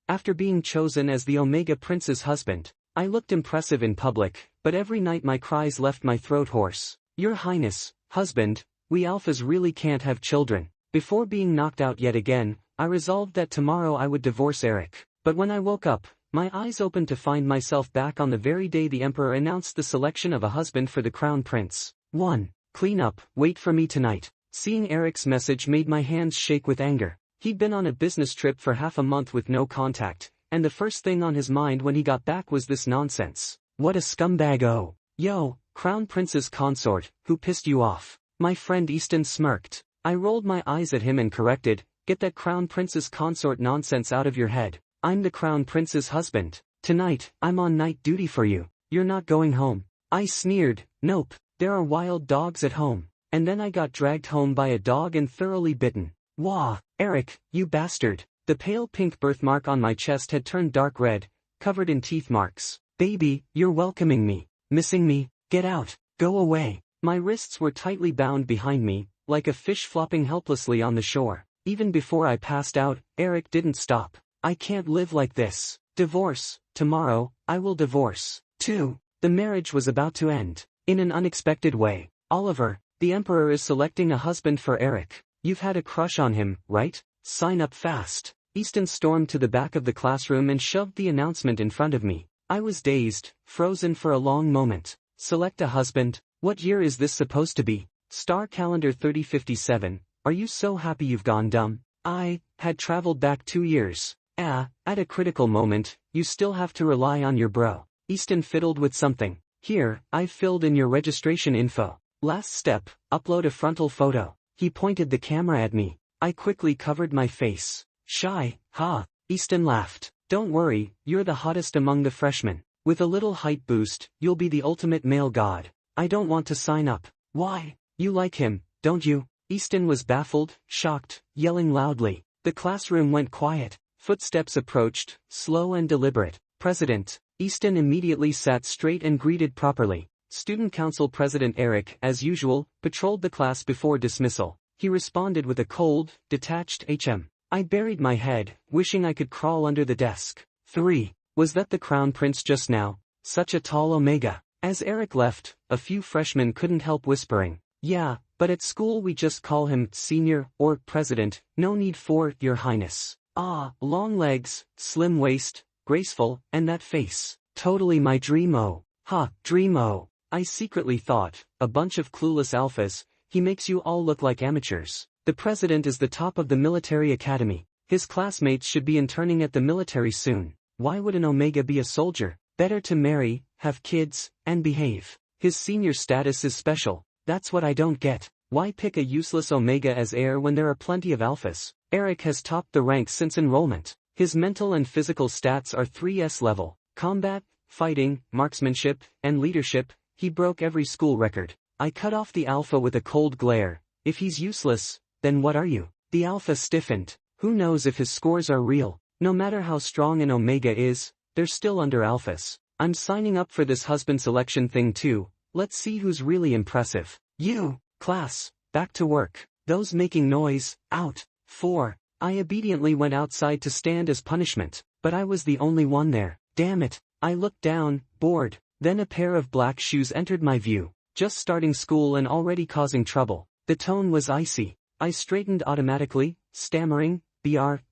After being chosen as the Omega Prince's husband, I looked impressive in public, but every night my cries left my throat hoarse. Your Highness, husband, we alphas really can't have children. Before being knocked out yet again, I resolved that tomorrow I would divorce Eric. But when I woke up, my eyes opened to find myself back on the very day the Emperor announced the selection of a husband for the Crown Prince. 1. Clean up, wait for me tonight. Seeing Eric's message made my hands shake with anger. He'd been on a business trip for half a month with no contact, and the first thing on his mind when he got back was this nonsense. What a scumbag. Oh. Yo, Crown Prince's consort, who pissed you off? My friend Easton smirked. I rolled my eyes at him and corrected, get that Crown Prince's consort nonsense out of your head. I'm the Crown Prince's husband. Tonight, I'm on night duty for you. You're not going home. I sneered, nope, there are wild dogs at home. And then I got dragged home by a dog and thoroughly bitten. Wah, Eric, you bastard. The pale pink birthmark on my chest had turned dark red, covered in teeth marks. Baby, you're welcoming me. Missing me? Get out. Go away. My wrists were tightly bound behind me, like a fish flopping helplessly on the shore. Even before I passed out, Eric didn't stop. I can't live like this. Divorce. Tomorrow, I will divorce. 2. The marriage was about to end. In an unexpected way. Oliver, the Emperor is selecting a husband for Eric. You've had a crush on him, right? Sign up fast. Easton stormed to the back of the classroom and shoved the announcement in front of me. I was dazed, frozen for a long moment. Select a husband? What year is this supposed to be? Star calendar 3057, are you so happy you've gone dumb? I had traveled back 2 years. At a critical moment, you still have to rely on your bro. Easton fiddled with something. Here, I've filled in your registration info. Last step, upload a frontal photo. He pointed the camera at me. I quickly covered my face. Shy, ha. Easton laughed. Don't worry, you're the hottest among the freshmen. With a little height boost, you'll be the ultimate male god. I don't want to sign up. Why? You like him, don't you? Easton was baffled, shocked, yelling loudly. The classroom went quiet. Footsteps approached, slow and deliberate. President. Easton immediately sat straight and greeted properly. Student Council President Eric, as usual, patrolled the class before dismissal. He responded with a cold, detached HM. I buried my head, wishing I could crawl under the desk. 3. Was that the Crown Prince just now? Such a tall Omega. As Eric left, a few freshmen couldn't help whispering. Yeah, but at school we just call him Senior or President, no need for Your Highness. Ah, long legs, slim waist, graceful, and that face. Totally my dream-o. Ha, dream-o. I secretly thought, a bunch of clueless alphas, he makes you all look like amateurs. The president is the top of the military academy. His classmates should be interning at the military soon. Why would an Omega be a soldier? Better to marry, have kids, and behave. His senior status is special. That's what I don't get. Why pick a useless Omega as heir when there are plenty of alphas? Eric has topped the ranks since enrollment. His mental and physical stats are 3S level. Combat, fighting, marksmanship, and leadership, he broke every school record. I cut off the alpha with a cold glare. If he's useless, then what are you? The alpha stiffened. Who knows if his scores are real? No matter how strong an Omega is, they're still under alphas. I'm signing up for this husband selection thing too. Let's see who's really impressive. You, class, back to work. Those making noise, out. 4. I obediently went outside to stand as punishment, but I was the only one there. Damn it. I looked down, bored. Then a pair of black shoes entered my view. Just starting school and already causing trouble. The tone was icy. I straightened automatically, stammering,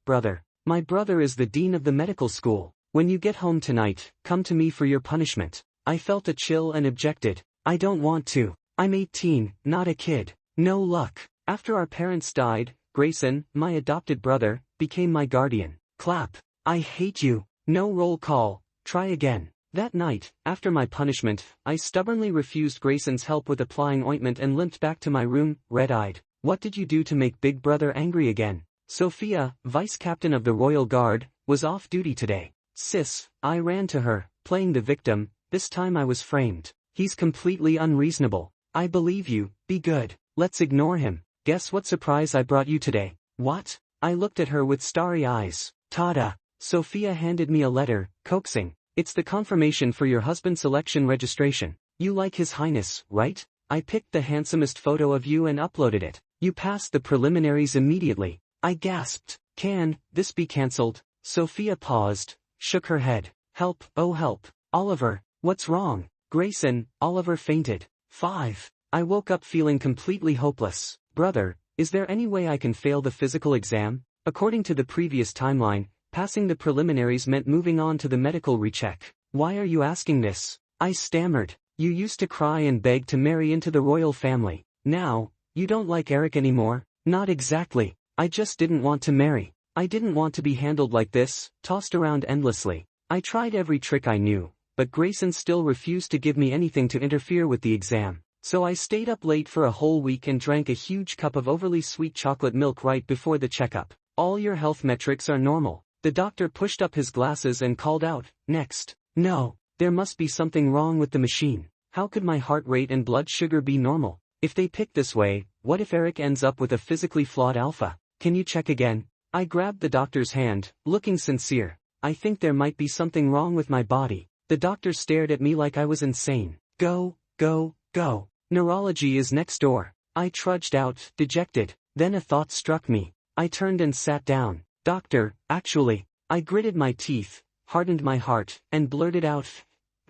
brother. My brother is the dean of the medical school. When you get home tonight, come to me for your punishment. I felt a chill and objected. I don't want to. I'm 18, not a kid. No luck. After our parents died, Grayson, my adopted brother, became my guardian. Clap. I hate you. No roll call. Try again. That night, after my punishment, I stubbornly refused Grayson's help with applying ointment and limped back to my room, red-eyed. What did you do to make Big Brother angry again? Sophia, vice captain of the Royal Guard, was off duty today. Sis, I ran to her, playing the victim. This time I was framed. He's completely unreasonable. I believe you, be good. Let's ignore him. Guess what surprise I brought you today? What? I looked at her with starry eyes. Tada. Sophia handed me a letter, coaxing. It's the confirmation for your husband selection registration. You like His Highness, right? I picked the handsomest photo of you and uploaded it. You passed the preliminaries immediately. I gasped. Can this be cancelled? Sophia paused, shook her head. Help, oh help. Oliver, what's wrong? Grayson, Oliver fainted. 5. I woke up feeling completely hopeless. Brother, is there any way I can fail the physical exam? According to the previous timeline, passing the preliminaries meant moving on to the medical recheck. Why are you asking this? I stammered. You used to cry and beg to marry into the royal family. Now, you don't like Eric anymore? Not exactly. I just didn't want to marry. I didn't want to be handled like this, tossed around endlessly. I tried every trick I knew, but Grayson still refused to give me anything to interfere with the exam. So I stayed up late for a whole week and drank a huge cup of overly sweet chocolate milk right before the checkup. All your health metrics are normal. The doctor pushed up his glasses and called out, next. No, there must be something wrong with the machine. How could my heart rate and blood sugar be normal? If they pick this way, what if Eric ends up with a physically flawed alpha? Can you check again? I grabbed the doctor's hand, looking sincere. I think there might be something wrong with my body. The doctor stared at me like I was insane. Go, go, go. Neurology is next door. I trudged out, dejected. Then a thought struck me. I turned and sat down. Doctor, actually. I gritted my teeth, hardened my heart, and blurted out,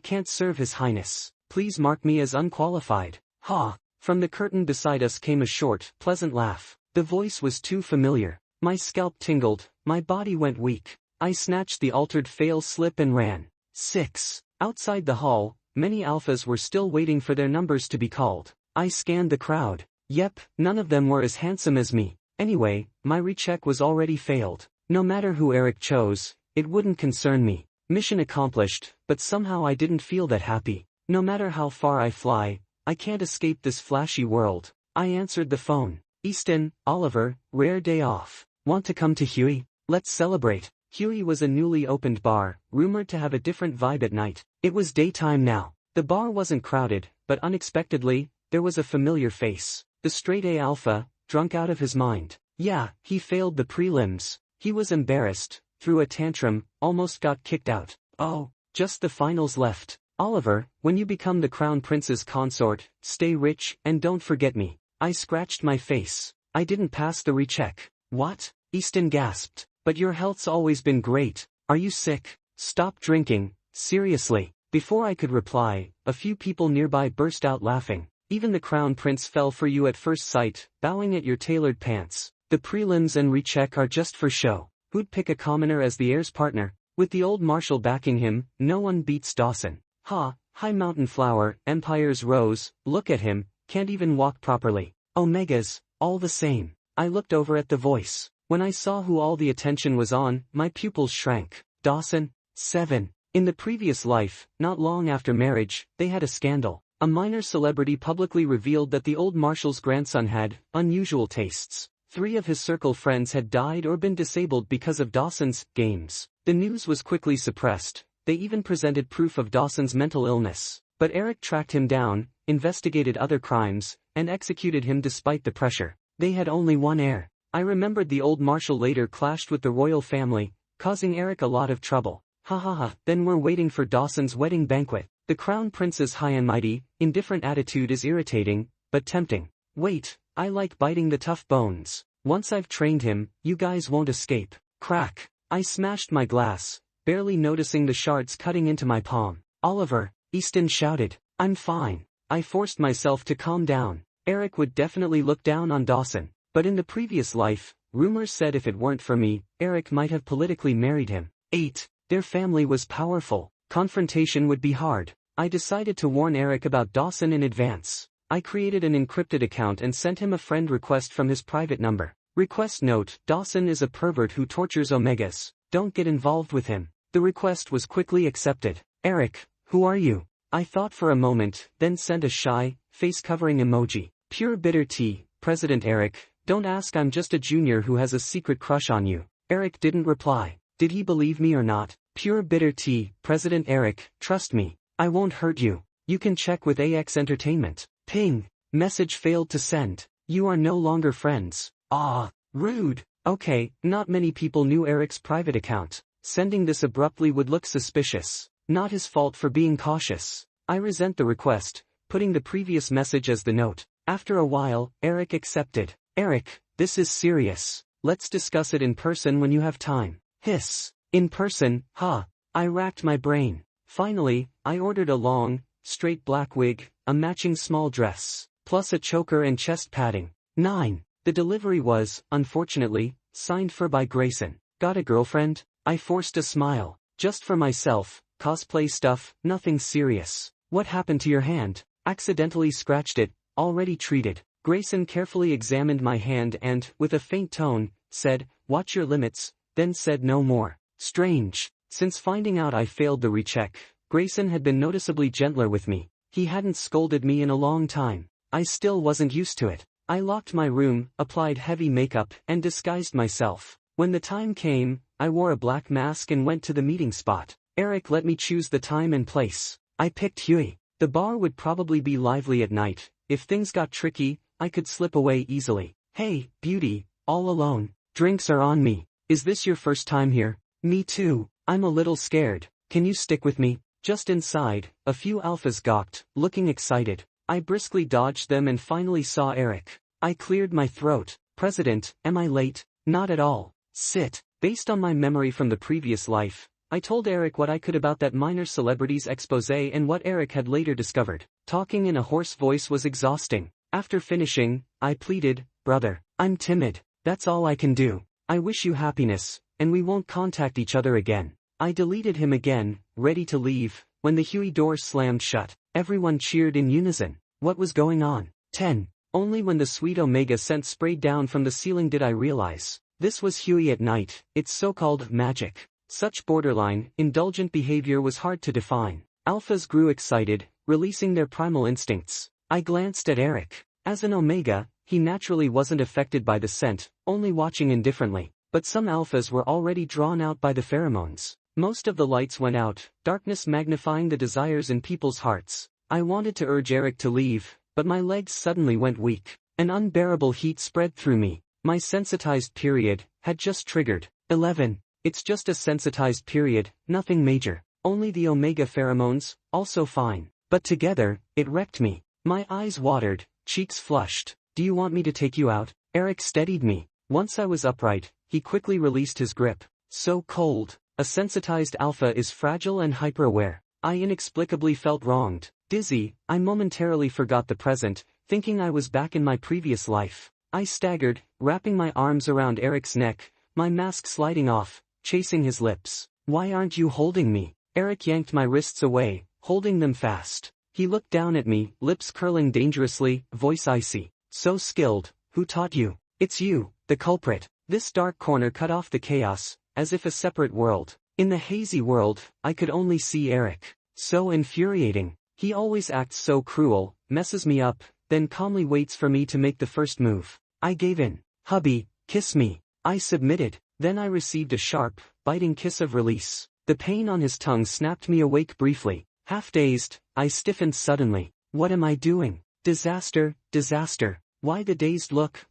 can't serve His Highness. Please mark me as unqualified. Ha! From the curtain beside us came a short, pleasant laugh. The voice was too familiar. My scalp tingled, my body went weak. I snatched the altered fail slip and ran. 6. Outside the hall, many alphas were still waiting for their numbers to be called. I scanned the crowd. Yep, none of them were as handsome as me. Anyway, my recheck was already failed. No matter who Eric chose, it wouldn't concern me. Mission accomplished, but somehow I didn't feel that happy. No matter how far I fly, I can't escape this flashy world. I answered the phone. Easton, Oliver, rare day off. Want to come to Huey? Let's celebrate. Huey was a newly opened bar, rumored to have a different vibe at night. It was daytime now. The bar wasn't crowded, but unexpectedly, there was a familiar face. The straight A alpha, drunk out of his mind. Yeah, he failed the prelims. He was embarrassed, threw a tantrum, almost got kicked out. Oh, just the finals left. Oliver, when you become the crown prince's consort, stay rich and don't forget me. I scratched my face. I didn't pass the recheck. What? Easton gasped. But your health's always been great. Are you sick? Stop drinking, seriously. Before I could reply, a few people nearby burst out laughing. Even the crown prince fell for you at first sight, bowing at your tailored pants. The prelims and recheck are just for show. Who'd pick a commoner as the heir's partner? With the old marshal backing him, no one beats Dawson. Ha, high mountain flower, empire's rose, look at him, can't even walk properly. Omegas, all the same. I looked over at the voice. When I saw who all the attention was on, my pupils shrank. Dawson, 7. In the previous life, not long after marriage, they had a scandal. A minor celebrity publicly revealed that the old marshal's grandson had unusual tastes. 3 of his circle friends had died or been disabled because of Dawson's games. The news was quickly suppressed. They even presented proof of Dawson's mental illness. But Eric tracked him down, investigated other crimes, and executed him despite the pressure. They had only one heir. I remembered the old marshal later clashed with the royal family, causing Eric a lot of trouble. Ha ha ha, then we're waiting for Dawson's wedding banquet. The crown prince's high and mighty, indifferent attitude is irritating, but tempting. Wait, I like biting the tough bones. Once I've trained him, you guys won't escape. Crack. I smashed my glass, barely noticing the shards cutting into my palm. Oliver, Easton shouted. I'm fine. I forced myself to calm down. Eric would definitely look down on Dawson. But in the previous life, rumors said if it weren't for me, Eric might have politically married him. 8. Their family was powerful. Confrontation would be hard. I decided to warn Eric about Dawson in advance. I created an encrypted account and sent him a friend request from his private number. Request note: Dawson is a pervert who tortures Omegas. Don't get involved with him. The request was quickly accepted. Eric, who are you? I thought for a moment, then sent a shy, face-covering emoji. Pure bitter tea, President Eric, don't ask, I'm just a junior who has a secret crush on you. Eric didn't reply. Did he believe me or not? Pure bitter tea, President Eric, trust me. I won't hurt you. You can check with AX Entertainment. Ping. Message failed to send. You are no longer friends. Ah, rude. Okay, not many people knew Eric's private account. Sending this abruptly would look suspicious. Not his fault for being cautious. I resent the request, putting the previous message as the note. After a while, Eric accepted. Eric, this is serious. Let's discuss it in person when you have time. Hiss. In person, huh? I racked my brain. Finally, I ordered a long, straight black wig, a matching small dress, plus a choker and chest padding. 9. The delivery was, unfortunately, signed for by Grayson. Got a girlfriend? I forced a smile. Just for myself, cosplay stuff, nothing serious. What happened to your hand? Accidentally scratched it, already treated. Grayson carefully examined my hand and, with a faint tone, said, watch your limits, then said no more. Strange. Since finding out I failed the recheck, Grayson had been noticeably gentler with me. He hadn't scolded me in a long time. I still wasn't used to it. I locked my room, applied heavy makeup, and disguised myself. When the time came, I wore a black mask and went to the meeting spot. Eric let me choose the time and place. I picked Huey. The bar would probably be lively at night. If things got tricky, I could slip away easily. Hey, beauty, all alone. Drinks are on me. Is this your first time here? Me too. I'm a little scared. Can you stick with me? Just inside, a few alphas gawked, looking excited. I briskly dodged them and finally saw Eric. I cleared my throat. President, am I late? Not at all. Sit. Based on my memory from the previous life, I told Eric what I could about that minor celebrities expose and what Eric had later discovered. Talking in a hoarse voice was exhausting. After finishing, I pleaded, brother, I'm timid. That's all I can do. I wish you happiness, and we won't contact each other again. I deleted him again, ready to leave, when the Huey door slammed shut. Everyone cheered in unison. What was going on? 10. Only when the sweet Omega scent sprayed down from the ceiling did I realize. This was Huey at night, its so-called magic. Such borderline, indulgent behavior was hard to define. Alphas grew excited, releasing their primal instincts. I glanced at Eric. As an Omega, he naturally wasn't affected by the scent, only watching indifferently. But some alphas were already drawn out by the pheromones. Most of the lights went out, darkness magnifying the desires in people's hearts. I wanted to urge Eric to leave, but my legs suddenly went weak. An unbearable heat spread through me. My sensitized period had just triggered. 11. It's just a sensitized period, nothing major. Only the Omega pheromones, also fine. But together, it wrecked me. My eyes watered, cheeks flushed. Do you want me to take you out? Eric steadied me. Once I was upright, he quickly released his grip. So cold. A sensitized alpha is fragile and hyper-aware. I inexplicably felt wronged. Dizzy, I momentarily forgot the present, thinking I was back in my previous life. I staggered, wrapping my arms around Eric's neck, my mask sliding off, chasing his lips. Why aren't you holding me? Eric yanked my wrists away, holding them fast. He looked down at me, lips curling dangerously, voice icy. So skilled, who taught you? It's you, the culprit. This dark corner cut off the chaos, as if a separate world. In the hazy world, I could only see Eric. So infuriating. He always acts so cruel, messes me up, then calmly waits for me to make the first move. I gave in. Hubby, kiss me. I submitted. Then I received a sharp, biting kiss of release. The pain on his tongue snapped me awake briefly. Half dazed, I stiffened suddenly. What am I doing? Disaster, disaster. Why the dazed look?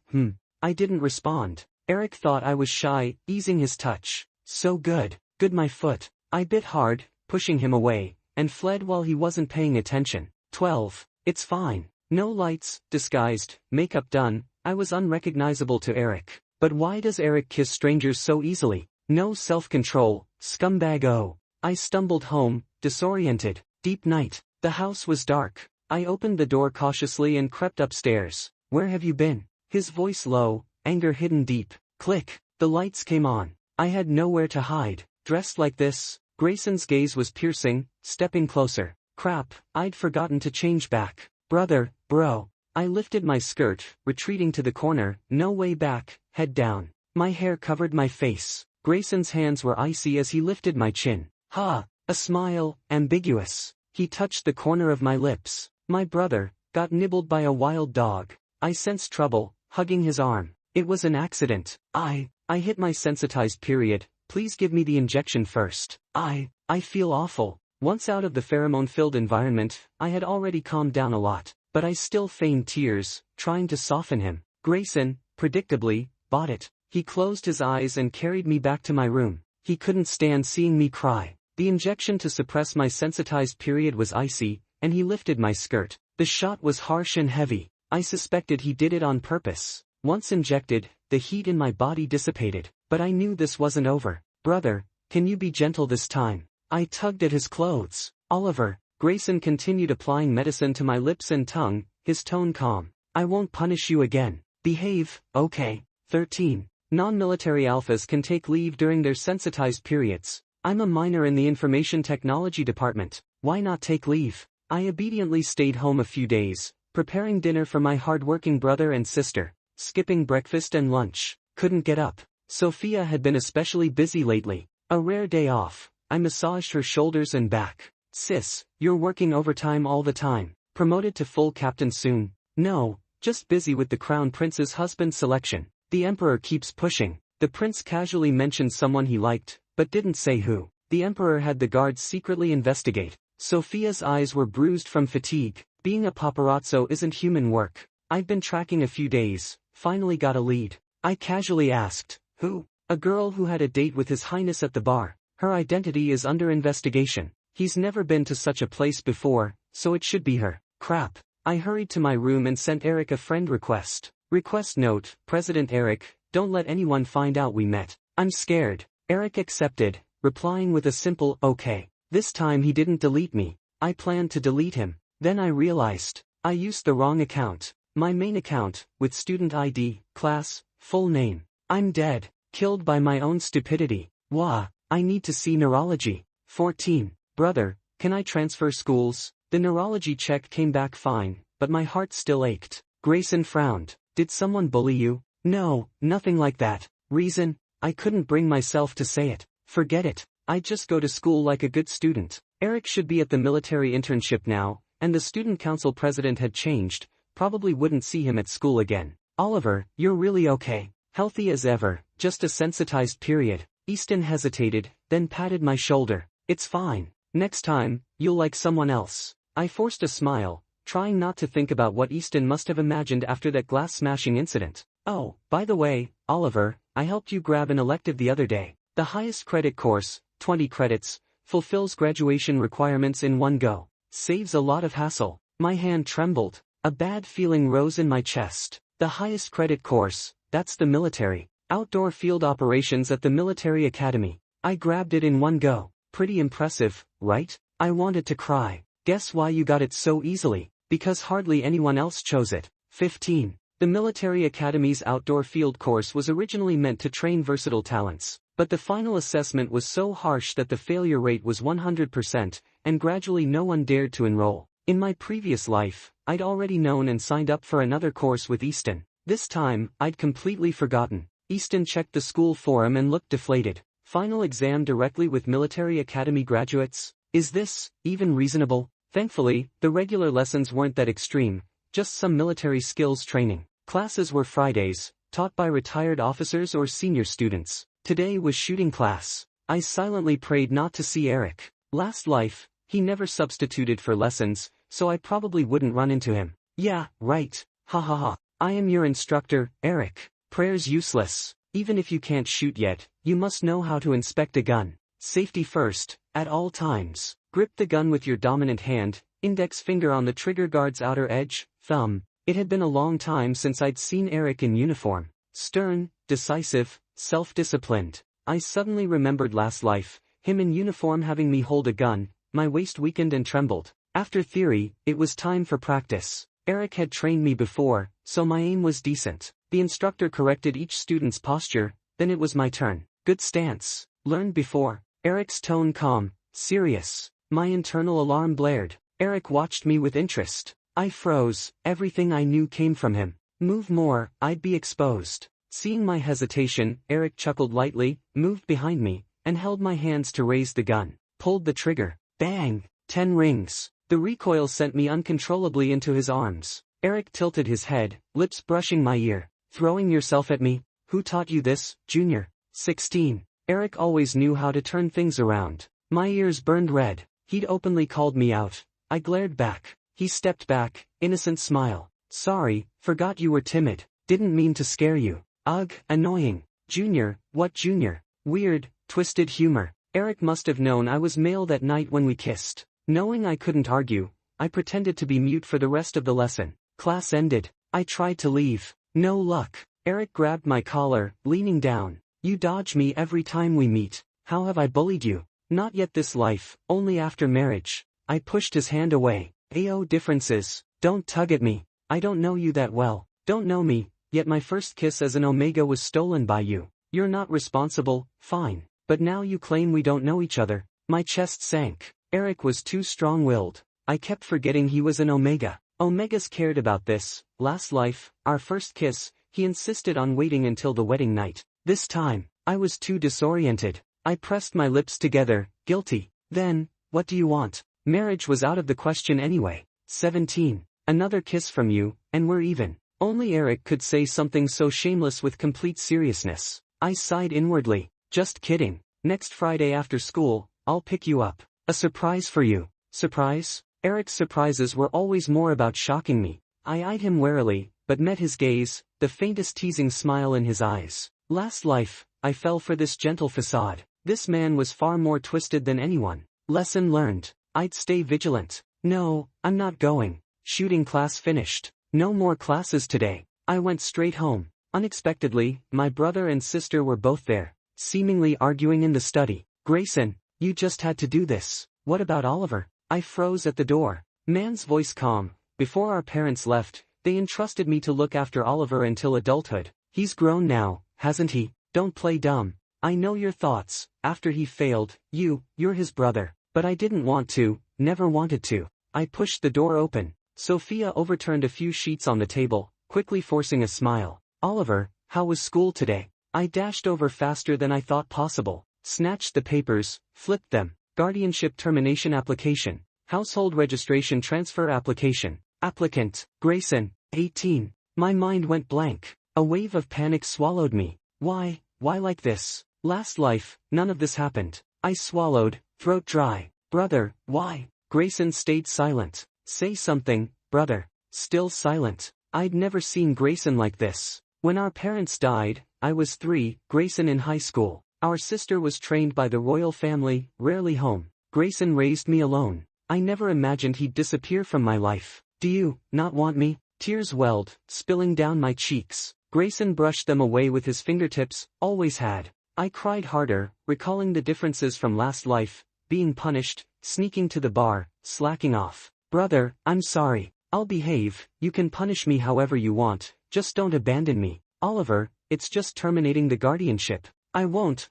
I didn't respond. Eric thought I was shy, easing his touch. So good. Good my foot. I bit hard, pushing him away, and fled while he wasn't paying attention. 12. It's fine. No lights, disguised, makeup done. I was unrecognizable to Eric. But why does Eric kiss strangers so easily? No self-control, scumbag. Oh. I stumbled home, disoriented. Deep night. The house was dark. I opened the door cautiously and crept upstairs. Where have you been? His voice low, anger hidden deep. Click. The lights came on. I had nowhere to hide. Dressed like this? Grayson's gaze was piercing, stepping closer. Crap, I'd forgotten to change back. Brother, bro. I lifted my skirt, retreating to the corner, no way back, head down. My hair covered my face. Grayson's hands were icy as he lifted my chin. Ha! A smile, ambiguous. He touched the corner of my lips. My brother, got nibbled by a wild dog. I sensed trouble, hugging his arm. It was an accident. I hit my sensitized period. Please give me the injection first. I feel awful. Once out of the pheromone-filled environment, I had already calmed down a lot. But I still feigned tears, trying to soften him. Grayson, predictably, bought it. He closed his eyes and carried me back to my room. He couldn't stand seeing me cry. The injection to suppress my sensitized period was icy, and he lifted my skirt. The shot was harsh and heavy. I suspected he did it on purpose. Once injected, the heat in my body dissipated. But I knew this wasn't over. Brother, Can you be gentle this time? I tugged at his clothes. Oliver. Grayson continued applying medicine to my lips and tongue, his tone calm. I won't punish you again. Behave, okay. 13. Non-military alphas can take leave during their sensitized periods. I'm a minor in the information technology department. Why not take leave? I obediently stayed home a few days, preparing dinner for my hard-working brother and sister, skipping breakfast and lunch. Couldn't get up. Sophia had been especially busy lately. A rare day off. I massaged her shoulders and back. Sis, you're working overtime all the time. Promoted to full captain soon. No, just busy with the crown prince's husband selection. The emperor keeps pushing. The prince casually mentioned someone he liked, but didn't say who. The emperor had the guards secretly investigate. Sophia's eyes were bruised from fatigue. Being a paparazzo isn't human work. I've been tracking a few days, finally got a lead. I casually asked, who? A girl who had a date with His Highness at the bar. Her identity is under investigation. He's never been to such a place before, so it should be her. Crap. I hurried to my room and sent Eric a friend request. Request note, President Eric, don't let anyone find out we met. I'm scared. Eric accepted, replying with a simple, okay. This time he didn't delete me. I planned to delete him. Then I realized, I used the wrong account. My main account, with student ID, class, full name. I'm dead. Killed by my own stupidity. Wah, I need to see neurology. 14. Brother, can I transfer schools? The neurology check came back fine, but my heart still ached. Grayson frowned. Did someone bully you? No, nothing like that. Reason? I couldn't bring myself to say it. Forget it. I just go to school like a good student. Eric should be at the military internship now, and the student council president had changed, probably wouldn't see him at school again. Oliver, you're really okay. Healthy as ever, just a sensitized period. Easton hesitated, then patted my shoulder. It's fine. Next time, you'll like someone else. I forced a smile, trying not to think about what Easton must have imagined after that glass-smashing incident. Oh, by the way, Oliver, I helped you grab an elective the other day. The highest credit course, 20 credits, fulfills graduation requirements in one go. Saves a lot of hassle. My hand trembled. A bad feeling rose in my chest. The highest credit course, that's the military. Outdoor field operations at the military academy. I grabbed it in one go. Pretty impressive, right? I wanted to cry. Guess why you got it so easily? Because hardly anyone else chose it. 15. The military academy's outdoor field course was originally meant to train versatile talents, but the final assessment was so harsh that the failure rate was 100%, and gradually no one dared to enroll. In my previous life, I'd already known and signed up for another course with Easton. This time, I'd completely forgotten. Easton checked the school forum and looked deflated. Final exam directly with military academy graduates? Is this even reasonable? Thankfully, the regular lessons weren't that extreme, just some military skills training. Classes were Fridays, taught by retired officers or senior students. Today was shooting class. I silently prayed not to see Eric. Last life, he never substituted for lessons, so I probably wouldn't run into him. Yeah, right. Ha ha ha. I am your instructor, Eric. Prayers useless. Even if you can't shoot yet, you must know how to inspect a gun. Safety first, at all times. Grip the gun with your dominant hand, index finger on the trigger guard's outer edge, thumb. It had been a long time since I'd seen Eric in uniform. Stern, decisive, self-disciplined. I suddenly remembered last life, him in uniform having me hold a gun. My waist weakened and trembled. After theory, it was time for practice. Eric had trained me before, so my aim was decent. The instructor corrected each student's posture, then it was my turn. Good stance. Learned before. Eric's tone calm, serious. My internal alarm blared. Eric watched me with interest. I froze, everything I knew came from him. Move more, I'd be exposed. Seeing my hesitation, Eric chuckled lightly, moved behind me, and held my hands to raise the gun. Pulled the trigger. Bang! 10 rings. The recoil sent me uncontrollably into his arms. Eric tilted his head, lips brushing my ear. Throwing yourself at me? Who taught you this, Junior? 16. Eric always knew how to turn things around. My ears burned red. He'd openly called me out. I glared back. He stepped back, innocent smile. Sorry, forgot you were timid. Didn't mean to scare you. Ugh, annoying. Junior, what Junior? Weird, twisted humor. Eric must have known I was male that night when we kissed. Knowing I couldn't argue, I pretended to be mute for the rest of the lesson. Class ended. I tried to leave. No luck. Eric grabbed my collar, leaning down. You dodge me every time we meet. How have I bullied you? Not yet this life, only after marriage. I pushed his hand away. Ayo, differences. Don't tug at me. I don't know you that well. Don't know me, yet my first kiss as an Omega was stolen by you. You're not responsible, fine. But now you claim we don't know each other. My chest sank. Eric was too strong-willed. I kept forgetting he was an Omega. Omegas cared about this. Last life, our first kiss, he insisted on waiting until the wedding night. This time, I was too disoriented. I pressed my lips together, guilty. Then, what do you want? Marriage was out of the question anyway. 17. Another kiss from you, and we're even. Only Eric could say something so shameless with complete seriousness. I sighed inwardly. Just kidding. Next Friday after school, I'll pick you up. A surprise for you. Surprise? Eric's surprises were always more about shocking me. I eyed him warily, but met his gaze, the faintest teasing smile in his eyes. Last life, I fell for this gentle facade. This man was far more twisted than anyone. Lesson learned. I'd stay vigilant. No, I'm not going. Shooting class finished. No more classes today. I went straight home. Unexpectedly, my brother and sister were both there, seemingly arguing in the study. Grayson, you just had to do this. What about Oliver? I froze at the door. Man's voice calm. Before our parents left, they entrusted me to look after Oliver until adulthood. He's grown now, hasn't he? Don't play dumb. I know your thoughts. After he failed, you're his brother. But I didn't want to, never wanted to. I pushed the door open. Sophia overturned a few sheets on the table, quickly forcing a smile. Oliver, how was school today? I dashed over faster than I thought possible, snatched the papers, flipped them. Guardianship termination application. Household registration transfer application. Applicant, Grayson, 18. My mind went blank. A wave of panic swallowed me. Why like this? Last life, none of this happened. I swallowed, throat dry. Brother, why? Grayson stayed silent. Say something, brother. Still silent. I'd never seen Grayson like this. When our parents died, I was 3, Grayson in high school. Our sister was trained by the royal family, rarely home. Grayson raised me alone. I never imagined he'd disappear from my life. Do you not want me? Tears welled, spilling down my cheeks. Grayson brushed them away with his fingertips, always had. I cried harder, recalling the differences from last life, being punished, sneaking to the bar, slacking off. Brother, I'm sorry. I'll behave. You can punish me however you want, just don't abandon me. Oliver, it's just terminating the guardianship. I won't.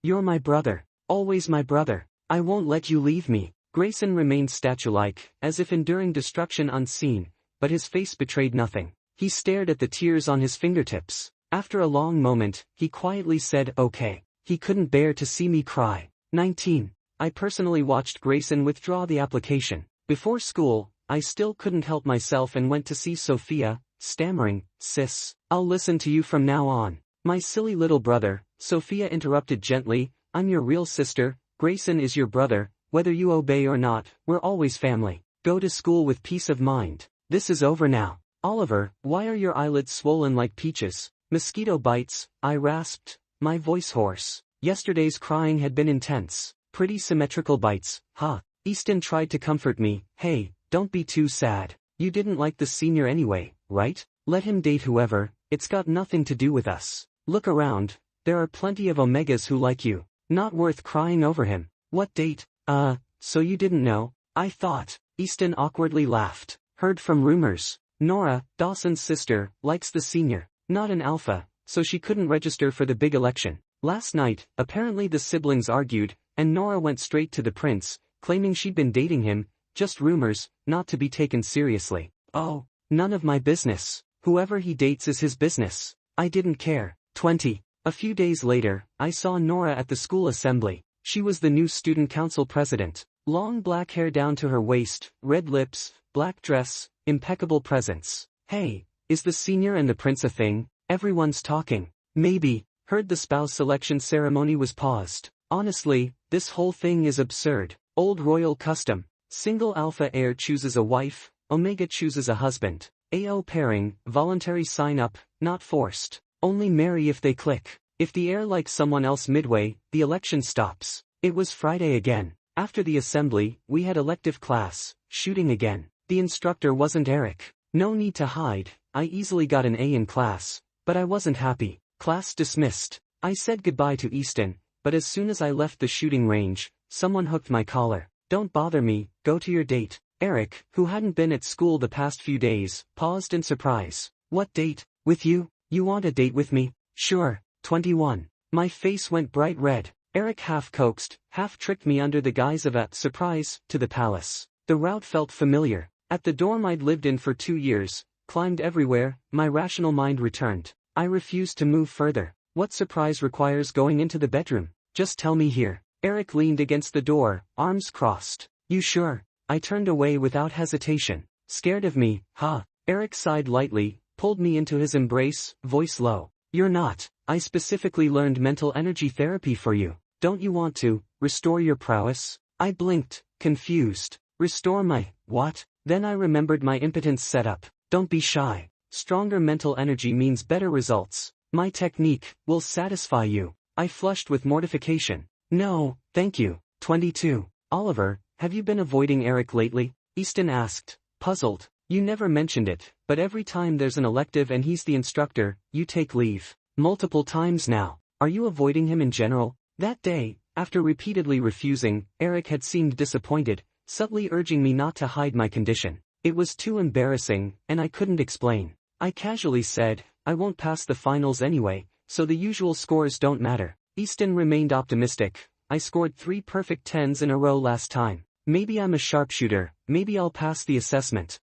You're my brother. Always my brother. I won't let you leave me. Grayson remained statue-like, as if enduring destruction unseen, but his face betrayed nothing. He stared at the tears on his fingertips. After a long moment, he quietly said, okay. He couldn't bear to see me cry. 19. I personally watched Grayson withdraw the application. Before school, I still couldn't help myself and went to see Sophia, stammering, sis, I'll listen to you from now on. My silly little brother, Sophia interrupted gently, I'm your real sister, Grayson is your brother, whether you obey or not, we're always family. Go to school with peace of mind. This is over now. Oliver, why are your eyelids swollen like peaches? Mosquito bites, I rasped, my voice hoarse. Yesterday's crying had been intense. Pretty symmetrical bites, huh? Easton tried to comfort me. Hey, don't be too sad. You didn't like the senior anyway, right? Let him date whoever, it's got nothing to do with us. Look around, there are plenty of Omegas who like you. Not worth crying over him. What date? So you didn't know? I thought. Easton awkwardly laughed. Heard from rumors. Nora, Dawson's sister, likes the senior. Not an alpha, so she couldn't register for the big election. Last night, apparently the siblings argued, and Nora went straight to the prince, claiming she'd been dating him, just rumors, not to be taken seriously. Oh, none of my business. Whoever he dates is his business. I didn't care. 20. A few days later, I saw Nora at the school assembly. She was the new student council president. Long black hair down to her waist, red lips, black dress, impeccable presence. Hey, is the senior and the prince a thing? Everyone's talking. Maybe. Heard the spouse selection ceremony was paused. Honestly, this whole thing is absurd. Old royal custom. Single alpha heir chooses a wife, Omega chooses a husband. AO pairing, voluntary sign-up, not forced. Only marry if they click. If the heir likes someone else midway, the election stops. It was Friday again. After the assembly, we had elective class, shooting again. The instructor wasn't Eric. No need to hide, I easily got an A in class, but I wasn't happy. Class dismissed. I said goodbye to Easton, but as soon as I left the shooting range, someone hooked my collar. "Don't bother me, go to your date." Eric, who hadn't been at school the past few days, paused in surprise. "What date? With you? You want a date with me?" "Sure." 21. My face went bright red. Eric half coaxed, half tricked me under the guise of a surprise to the palace. The route felt familiar. At the dorm I'd lived in for 2 years, climbed everywhere, my rational mind returned. I refused to move further. What surprise requires going into the bedroom? Just tell me here. Eric leaned against the door, arms crossed. "You sure?" I turned away without hesitation. "Scared of me, huh?" Eric sighed lightly, pulled me into his embrace, voice low. "You're not. I specifically learned mental energy therapy for you. Don't you want to restore your prowess?" I blinked, confused. "Restore my what?" Then I remembered my impotence setup. "Don't be shy. Stronger mental energy means better results. My technique will satisfy you." I flushed with mortification. "No, thank you." 22. "Oliver, have you been avoiding Eric lately?" Easton asked, puzzled. "You never mentioned it, but every time there's an elective and he's the instructor, you take leave. Multiple times now. Are you avoiding him in general?" That day, after repeatedly refusing, Eric had seemed disappointed, subtly urging me not to hide my condition. It was too embarrassing, and I couldn't explain. I casually said, "I won't pass the finals anyway, so the usual scores don't matter." Easton remained optimistic. "I scored 3 perfect 10s in a row last time. Maybe I'm a sharpshooter, maybe I'll pass the assessment.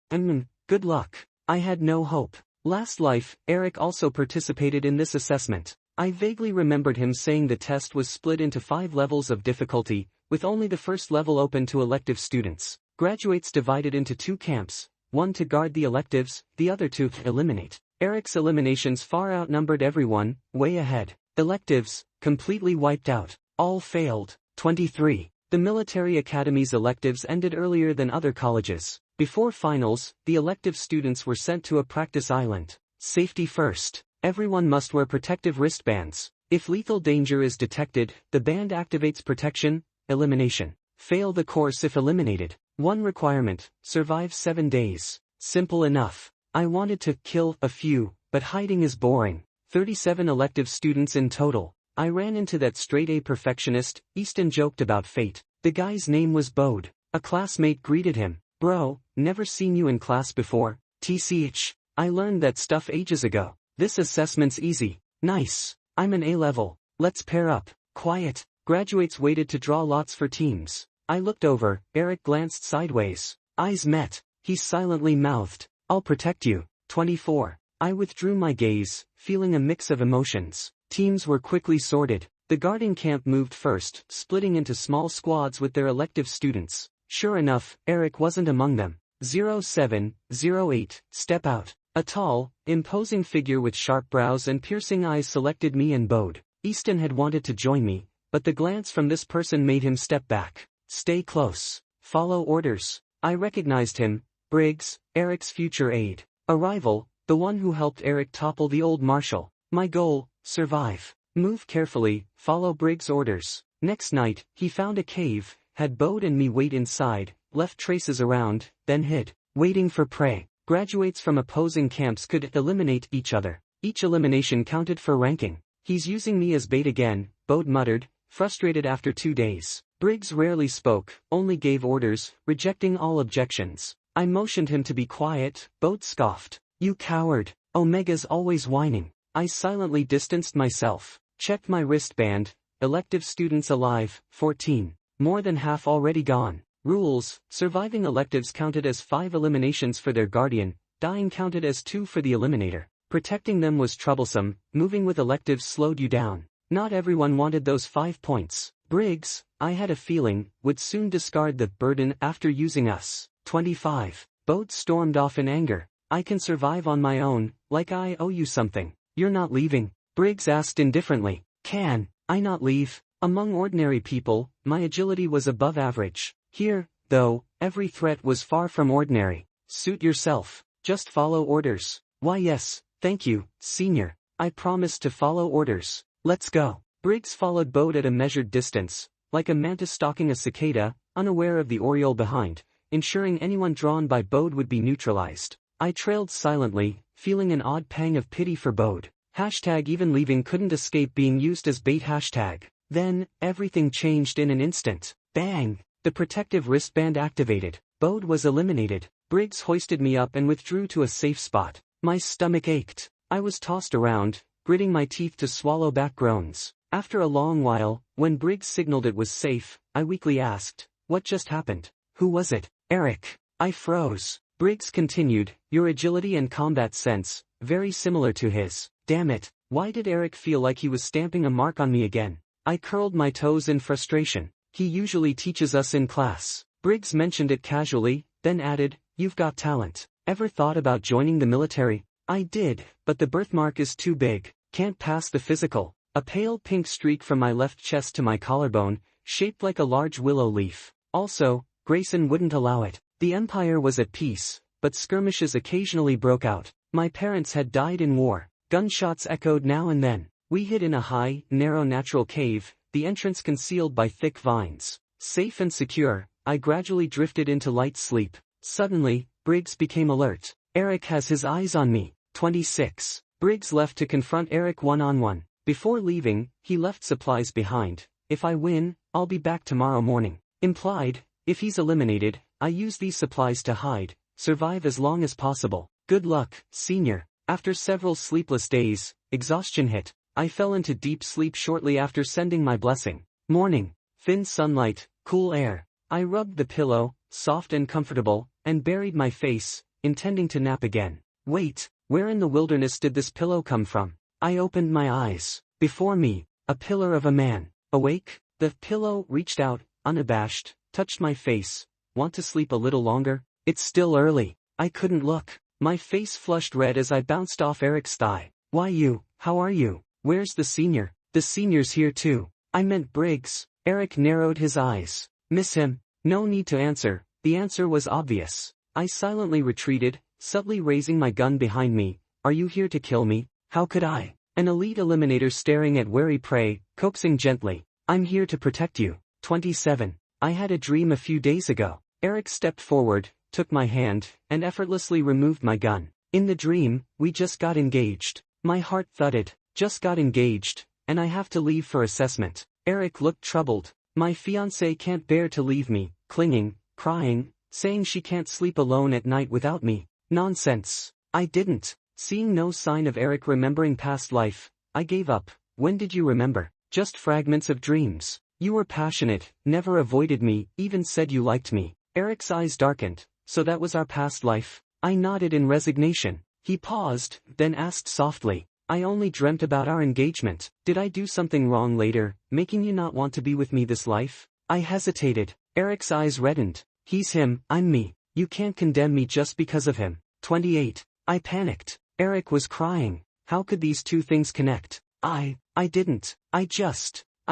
Good luck." I had no hope. Last life, Eric also participated in this assessment. I vaguely remembered him saying the test was split into 5 levels of difficulty, with only the first level open to elective students. Graduates divided into 2 camps, one to guard the electives, the other to eliminate. Eric's eliminations far outnumbered everyone, way ahead. Electives, completely wiped out. All failed. 23. The military academy's electives ended earlier than other colleges. Before finals, the elective students were sent to a practice island. Safety first. Everyone must wear protective wristbands. If lethal danger is detected, the band activates protection, elimination. Fail the course if eliminated. One requirement, survive 7 days. Simple enough. I wanted to kill a few, but hiding is boring. 37 elective students in total. I ran into that straight-A perfectionist. Easton joked about fate. The guy's name was Bode. A classmate greeted him. "Bro, never seen you in class before." "TCH. I learned that stuff ages ago. This assessment's easy." "Nice. I'm an A-level. Let's pair up." Quiet. Graduates waited to draw lots for teams. I looked over. Eric glanced sideways. Eyes met. He silently mouthed, "I'll protect you." 24. I withdrew my gaze, feeling a mix of emotions. Teams were quickly sorted. The guarding camp moved first, splitting into small squads with their elective students. Sure enough, Eric wasn't among them. 0708, step out. A tall, imposing figure with sharp brows and piercing eyes selected me and Bode. Easton had wanted to join me, but the glance from this person made him step back. "Stay close. Follow orders." I recognized him. Briggs, Eric's future aide. A rival, the one who helped Eric topple the old marshal. My goal, survive. Move carefully, follow Briggs' orders. Next night, he found a cave, had Bode and me wait inside, left traces around, then hid, waiting for prey. Graduates from opposing camps could eliminate each other. Each elimination counted for ranking. "He's using me as bait again," Bode muttered, frustrated after 2 days. Briggs rarely spoke, only gave orders, rejecting all objections. I motioned him to be quiet. Bode scoffed. "You coward. Omega's always whining." I silently distanced myself. Checked my wristband. Elective students alive, 14. More than half already gone. Rules: surviving electives counted as 5 eliminations for their guardian, dying counted as 2 for the eliminator. Protecting them was troublesome, moving with electives slowed you down. Not everyone wanted those 5 points. Briggs, I had a feeling, would soon discard the burden after using us. 25. Bode stormed off in anger. "I can survive on my own, like I owe you something." "You're not leaving?" Briggs asked indifferently. "Can I not leave?" Among ordinary people, my agility was above average. Here, though, every threat was far from ordinary. "Suit yourself. Just follow orders." "Why yes, thank you, senior. I promised to follow orders. Let's go." Briggs followed Bode at a measured distance, like a mantis stalking a cicada, unaware of the oriole behind, ensuring anyone drawn by Bode would be neutralized. I trailed silently, feeling an odd pang of pity for Bode. Hashtag even leaving couldn't escape being used as bait. Hashtag Then, everything changed in an instant. Bang! The protective wristband activated. Bode was eliminated. Briggs hoisted me up and withdrew to a safe spot. My stomach ached. I was tossed around, gritting my teeth to swallow back groans. After a long while, when Briggs signaled it was safe, I weakly asked, "What just happened? Who was it?" "Eric." I froze. Briggs continued, "Your agility and combat sense, very similar to his." Damn it, why did Eric feel like he was stamping a mark on me again? I curled my toes in frustration. He usually teaches us in class. Briggs mentioned it casually, then added, "You've got talent. Ever thought about joining the military?" I did, but the birthmark is too big. Can't pass the physical. A pale pink streak from my left chest to my collarbone, shaped like a large willow leaf. Also, Grayson wouldn't allow it. The Empire was at peace, but skirmishes occasionally broke out. My parents had died in war. Gunshots echoed now and then. We hid in a high, narrow natural cave, the entrance concealed by thick vines. Safe and secure, I gradually drifted into light sleep. Suddenly, Briggs became alert. "Eric has his eyes on me." 26. Briggs left to confront Eric one-on-one. Before leaving, he left supplies behind. "If I win, I'll be back tomorrow morning." Implied, if he's eliminated, I use these supplies to hide, survive as long as possible. Good luck, senior. After several sleepless days, exhaustion hit. I fell into deep sleep shortly after sending my blessing. Morning. Thin sunlight, cool air. I rubbed the pillow, soft and comfortable, and buried my face, intending to nap again. Wait, where in the wilderness did this pillow come from? I opened my eyes. Before me, a pillar of a man. Awake? The pillow reached out, unabashed, touched my face. "Want to sleep a little longer? It's still early." I couldn't look. My face flushed red as I bounced off Eric's thigh. "Why you? How are you? Where's the senior?" "The senior's here too." I meant Briggs. Eric narrowed his eyes. "Miss him?" No need to answer, the answer was obvious. I silently retreated, subtly raising my gun behind me. "Are you here to kill me?" "How could I?" An elite eliminator staring at wary prey, coaxing gently. "I'm here to protect you." 27. I had a dream a few days ago. Eric stepped forward, took my hand, and effortlessly removed my gun. In the dream, we just got engaged. My heart thudded. Just got engaged, and I have to leave for assessment. Eric looked troubled. My fiancée can't bear to leave me, clinging, crying, saying she can't sleep alone at night without me. Nonsense. I didn't. Seeing no sign of Eric remembering past life, I gave up. "When did you remember?" "Just fragments of dreams. You were passionate, never avoided me, even said you liked me." Eric's eyes darkened. "So that was our past life?" I nodded in resignation. He paused, then asked softly, "I only dreamt about our engagement. Did I do something wrong later, making you not want to be with me this life?" I hesitated. Eric's eyes reddened. "He's him, I'm me. You can't condemn me just because of him." 28. I panicked. Eric was crying. How could these two things connect? I didn't. I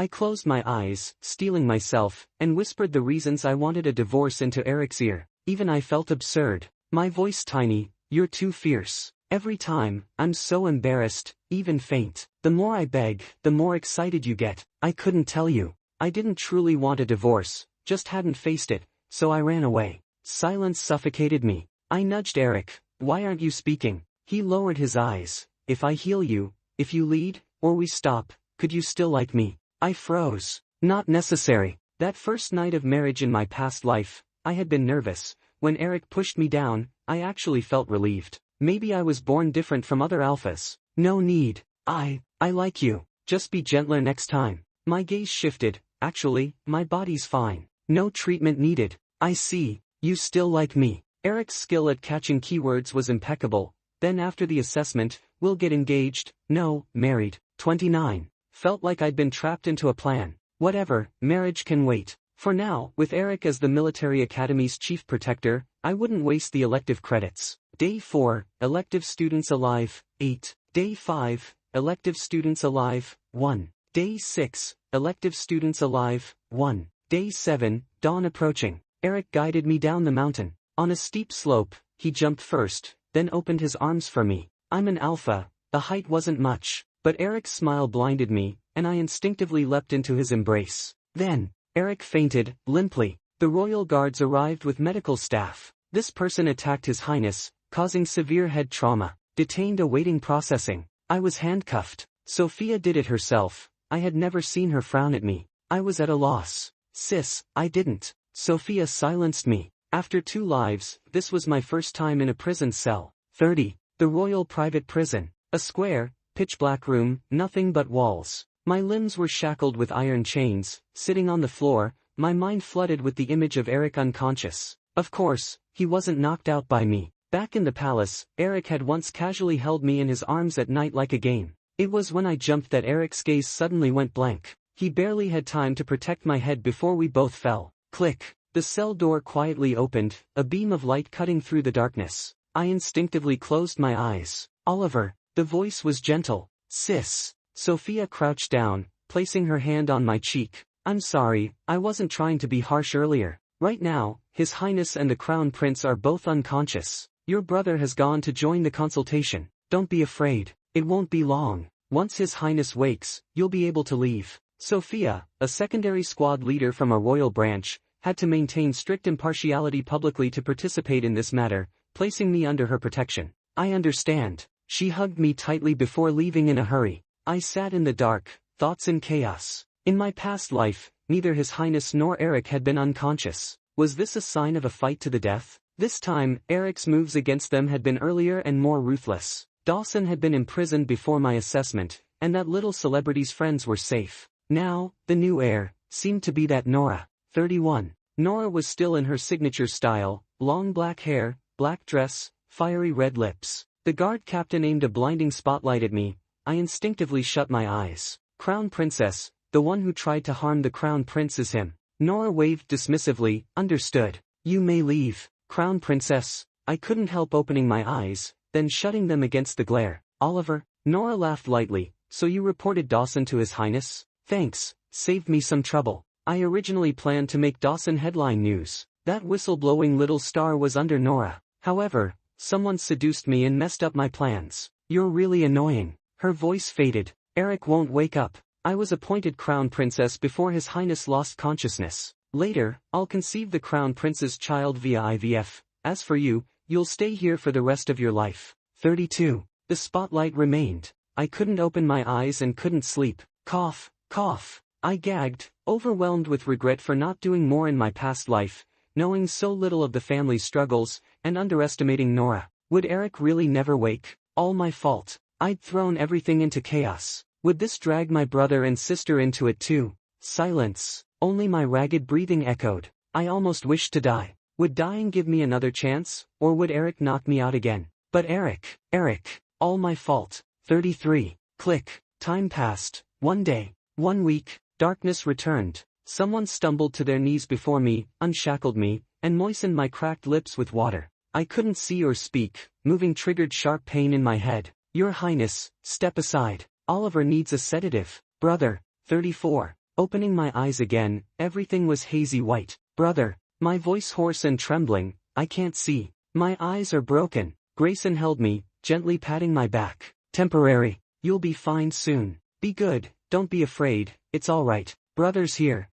closed my eyes, steeling myself, and whispered the reasons I wanted a divorce into Eric's ear. Even I felt absurd. My voice tiny. "You're too fierce. Every time, I'm so embarrassed, even faint. The more I beg, the more excited you get." I couldn't tell you. I didn't truly want a divorce, just hadn't faced it, so I ran away. Silence suffocated me. I nudged Eric. "Why aren't you speaking?" He lowered his eyes. "If I heal you, if you lead, or we stop, could you still like me?" I froze. Not necessary. That first night of marriage in my past life, I had been nervous. When Eric pushed me down, I actually felt relieved. Maybe I was born different from other alphas. "No need. I like you. Just be gentler next time." My gaze shifted. "Actually, my body's fine. No treatment needed." "I see. You still like me." Eric's skill at catching keywords was impeccable. Then after the assessment, "We'll get engaged, no, married." 29. Felt like I'd been trapped into a plan. Whatever, marriage can wait. For now, with Eric as the military academy's chief protector, I wouldn't waste the elective credits. Day 4, elective students alive, 8. Day 5, elective students alive, 1. Day 6, elective students alive, 1. Day 7, dawn approaching. Eric guided me down the mountain. On a steep slope, he jumped first, then opened his arms for me. I'm an alpha, the height wasn't much, but Eric's smile blinded me, and I instinctively leapt into his embrace. Then, Eric fainted, limply. The royal guards arrived with medical staff. This person attacked His Highness, causing severe head trauma. Detained awaiting processing. I was handcuffed. Sophia did it herself. I had never seen her frown at me. I was at a loss. Sis, I didn't. Sophia silenced me. After 2 lives, this was my first time in a prison cell. 30. The Royal Private Prison. A square, pitch-black room, nothing but walls. My limbs were shackled with iron chains. Sitting on the floor, my mind flooded with the image of Eric unconscious. Of course, he wasn't knocked out by me. Back in the palace, Eric had once casually held me in his arms at night like a game. It was when I jumped that Eric's gaze suddenly went blank. He barely had time to protect my head before we both fell. Click. The cell door quietly opened, a beam of light cutting through the darkness. I instinctively closed my eyes. Oliver. The voice was gentle. Sis. Sophia crouched down, placing her hand on my cheek. I'm sorry, I wasn't trying to be harsh earlier. Right now, His Highness and the Crown Prince are both unconscious. Your brother has gone to join the consultation. Don't be afraid. It won't be long. Once His Highness wakes, you'll be able to leave. Sophia, a secondary squad leader from a royal branch, had to maintain strict impartiality publicly to participate in this matter, placing me under her protection. I understand. She hugged me tightly before leaving in a hurry. I sat in the dark, thoughts in chaos. In my past life, neither His Highness nor Eric had been unconscious. Was this a sign of a fight to the death? This time, Eric's moves against them had been earlier and more ruthless. Dawson had been imprisoned before my assessment, and that little celebrity's friends were safe. Now, the new heir, seemed to be that Nora. 31. Nora was still in her signature style, long black hair, black dress, fiery red lips. The guard captain aimed a blinding spotlight at me. I instinctively shut my eyes. Crown Princess, the one who tried to harm the Crown Prince is him. Nora waved dismissively. Understood. You may leave. Crown Princess. I couldn't help opening my eyes, then shutting them against the glare. Oliver. Nora laughed lightly. So you reported Dawson to His Highness? Thanks, saved me some trouble. I originally planned to make Dawson headline news. That whistleblowing little star was under Nora. However, someone seduced me and messed up my plans. You're really annoying. Her voice faded. Eric won't wake up. I was appointed Crown Princess before His Highness lost consciousness. Later, I'll conceive the Crown Prince's child via IVF. As for you, you'll stay here for the rest of your life. 32. The spotlight remained. I couldn't open my eyes and couldn't sleep. Cough, cough. I gagged, overwhelmed with regret for not doing more in my past life, knowing so little of the family's struggles, and underestimating Nora. Would Eric really never wake? All my fault. I'd thrown everything into chaos. Would this drag my brother and sister into it too? Silence. Only my ragged breathing echoed. I almost wished to die. Would dying give me another chance, or would Eric knock me out again? But Eric, all my fault. 33. Click. Time passed. 1 day. 1 week. Darkness returned. Someone stumbled to their knees before me, unshackled me, and moistened my cracked lips with water. I couldn't see or speak. Moving triggered sharp pain in my head. Your Highness, step aside. Oliver needs a sedative. Brother. 34. Opening my eyes again, everything was hazy white. Brother. My voice hoarse and trembling. I can't see. My eyes are broken. Grayson held me, gently patting my back. Temporary. You'll be fine soon. Be good, don't be afraid, it's all right. Brother's here.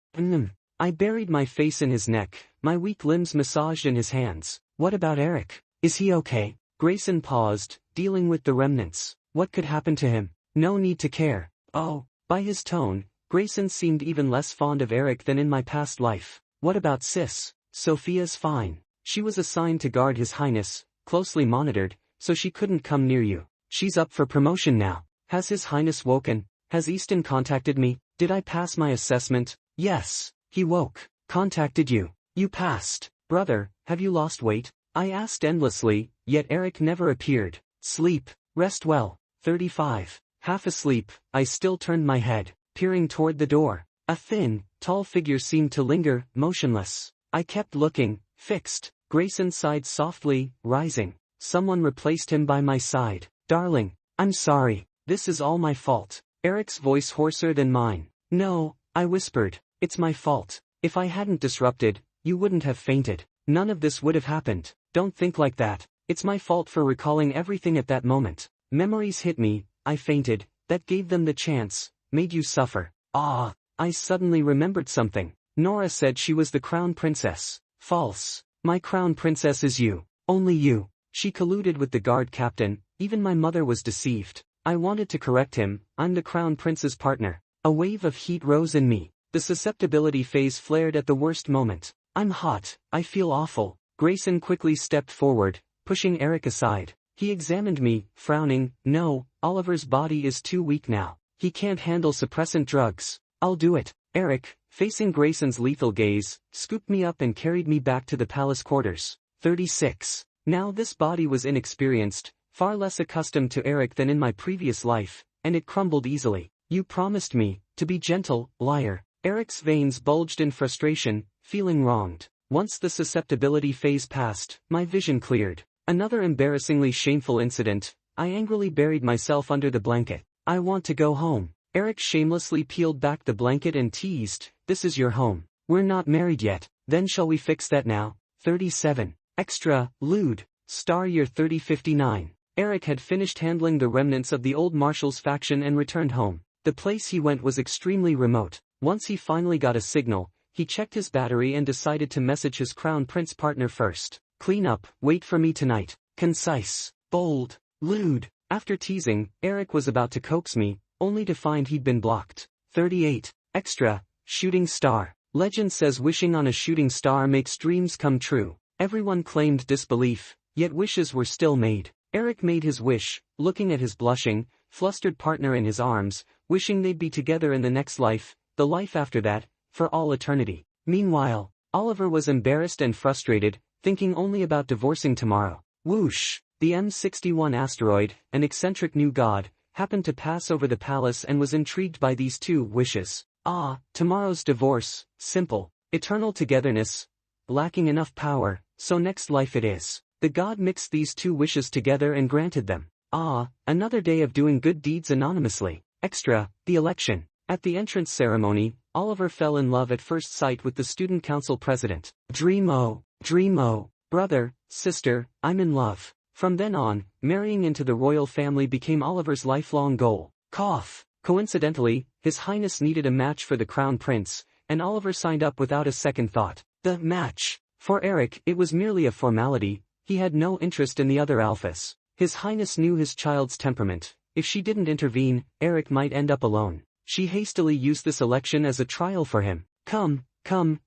I buried my face in his neck, my weak limbs massaged in his hands. What about Eric? Is he okay? Grayson paused, dealing with the remnants. What could happen to him? No need to care. Oh. By his tone, Grayson seemed even less fond of Eric than in my past life. What about Sis? Sophia's fine. She was assigned to guard His Highness, closely monitored, so she couldn't come near you. She's up for promotion now. Has His Highness woken? Has Easton contacted me? Did I pass my assessment? Yes. He woke. Contacted you. You passed. Brother, have you lost weight? I asked endlessly, yet Eric never appeared. Sleep. Rest well. 35. Half asleep, I still turned my head, peering toward the door. A thin, tall figure seemed to linger, motionless. I kept looking, fixed. Grayson sighed softly, rising. Someone replaced him by my side. Darling, I'm sorry. This is all my fault. Eric's voice hoarser than mine. No, I whispered. It's my fault. If I hadn't disrupted, you wouldn't have fainted. None of this would have happened. Don't think like that. It's my fault for recalling everything at that moment. Memories hit me, I fainted, that gave them the chance, made you suffer. Ah, I suddenly remembered something. Nora said she was the Crown Princess. False. My Crown Princess is you. Only you. She colluded with the guard captain, even my mother was deceived. I wanted to correct him, I'm the Crown Prince's partner. A wave of heat rose in me. The susceptibility phase flared at the worst moment. I'm hot, I feel awful. Grayson quickly stepped forward, pushing Eric aside. He examined me, frowning. No, Oliver's body is too weak now. He can't handle suppressant drugs. I'll do it. Eric, facing Grayson's lethal gaze, scooped me up and carried me back to the palace quarters. 36. Now this body was inexperienced, far less accustomed to Eric than in my previous life, and it crumbled easily. You promised me, to be gentle, liar. Eric's veins bulged in frustration, feeling wronged. Once the susceptibility phase passed, my vision cleared. Another embarrassingly shameful incident. I angrily buried myself under the blanket. I want to go home. Eric shamelessly peeled back the blanket and teased, this is your home. We're not married yet. Then shall we fix that now? 37. Extra, lewd. Star year 3059. Eric had finished handling the remnants of the old Marshall's faction and returned home. The place he went was extremely remote. Once he finally got a signal, he checked his battery and decided to message his Crown Prince partner first. Clean up, wait for me tonight. Concise, bold, lewd. After teasing, Eric was about to coax me, only to find he'd been blocked. 38. Extra, shooting star. Legend says wishing on a shooting star makes dreams come true. Everyone claimed disbelief, yet wishes were still made. Eric made his wish, looking at his blushing, flustered partner in his arms, wishing they'd be together in the next life, the life after that, for all eternity. Meanwhile, Oliver was embarrassed and frustrated, thinking only about divorcing tomorrow. Whoosh! The M61 asteroid, an eccentric new god, happened to pass over the palace and was intrigued by these two wishes. Ah, tomorrow's divorce, simple. Eternal togetherness, lacking enough power, so next life it is. The god mixed these two wishes together and granted them. Ah, another day of doing good deeds anonymously. Extra, the election. At the entrance ceremony, Oliver fell in love at first sight with the student council president. Dreamo, brother, sister, I'm in love. From then on, marrying into the royal family became Oliver's lifelong goal. Cough. Coincidentally, His Highness needed a match for the Crown Prince, and Oliver signed up without a second thought. The match. For Eric, it was merely a formality. He had no interest in the other alphas. His Highness knew his child's temperament. If she didn't intervene, Eric might end up alone. She hastily used this election as a trial for him. Come,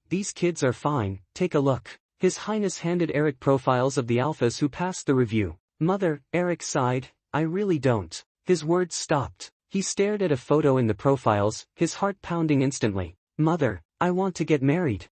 these kids are fine, take a look. His Highness handed Eric profiles of the alphas who passed the review. Mother, Eric sighed, I really don't. His words stopped. He stared at a photo in the profiles, his heart pounding instantly. Mother, I want to get married.